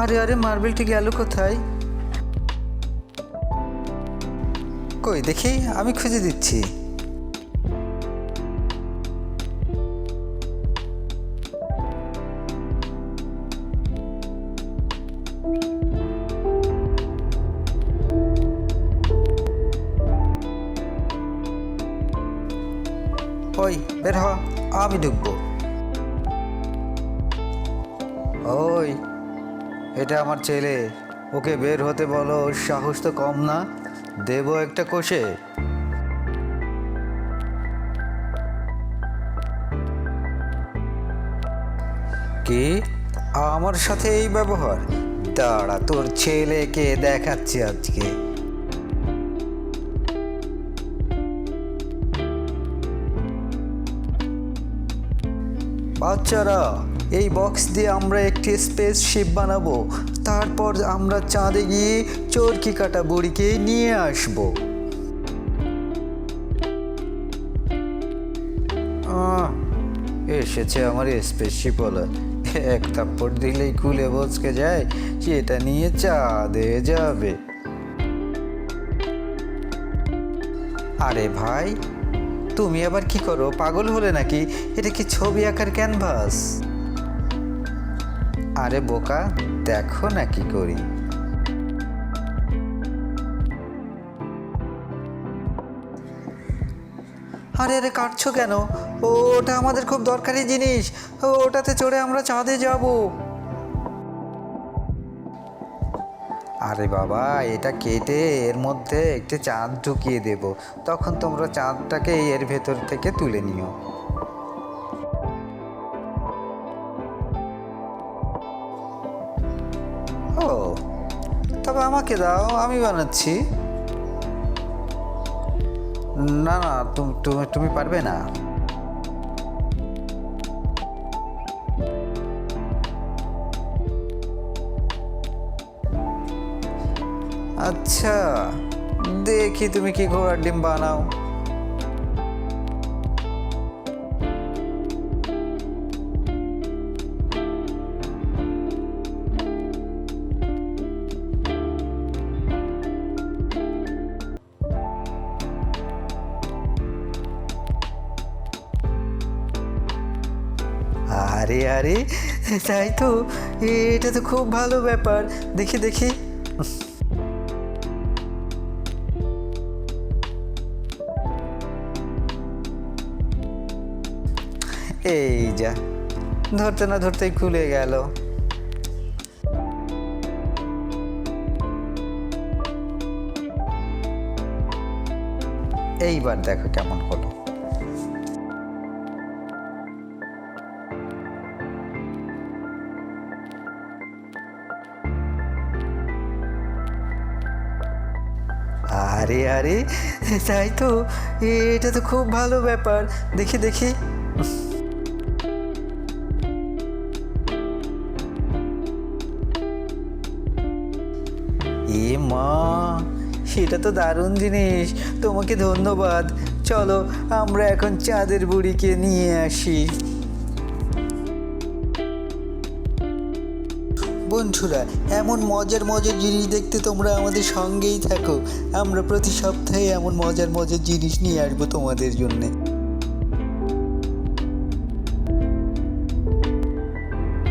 আরে আরে, মার্বেলটি গেল কোথায়? কই দেখি, আমি খুঁজে দিচ্ছি। ওই বের হ, আমি ঢুকবো। ওই, এটা আমার ছেলে, ওকে বের হতে বলো। ওর সাহস তো কম না, দেবো একটা কষে। কি, আমার সাথে এই ব্যবহার? দাঁড়া, তোর ছেলেকে দেখাচ্ছি আজকে। বাচ্চারা, এই বক্স দিয়ে আমরা একটি স্পেসশিপ বানাবো। তারপর আমরা চাঁদে গিয়ে চরকি কাটা বুড়িকে নিয়ে আসবো। এসেছে আমার স্পেসশিপ হলো। এক থাপ্পড় দিলেই খুলে বচকে যায়, সেটা নিয়ে চাঁদে যাবে। আরে ভাই, তুমি আবার কি করো? পাগল হলে নাকি? এটা কি ছবি আঁকার ক্যানভাস? আরে বোকা, দেখো না কি করি। আরে আরে, কাটছো কেন? ওটা আমাদের খুব দরকারি জিনিস। ওটাতে চড়ে আমরা চাঁদে যাব। আরে বাবা, এটা কেটে এর মধ্যে একটি চাঁদ ঢুকিয়ে দেব, তখন তোমরা চাঁদটাকে এর ভেতর থেকে তুলে নিও। ও, তবে আমাকে দাও, আমি বানাচ্ছি। না না, তুমি পারবে না। আচ্ছা, দেখি তুমি কি ঘোড়ার ডিম বানাও। আরে আরে, তাই তো, এটা তো খুব ভালো ব্যাপার। দেখি দেখি। এই যা, ধরতে না ধরতেই খুলে গেল। এইবার দেখো কেমন হলো। আরে আরে, তাই তো, এটা তো খুব ভালো ব্যাপার। দেখি দেখি। এ মা, সেটা তো দারুণ জিনিস। তোমাকে ধন্যবাদ। চলো, আমরা এখন চাঁদের বুড়িকে নিয়ে আসি। বন্ধুরা, এমন মজার মজার জিনিস দেখতে তোমরা আমাদের সঙ্গেই থাকো। আমরা প্রতি সপ্তাহে এমন মজার মজার জিনিস নিয়ে আসবো তোমাদের জন্যে।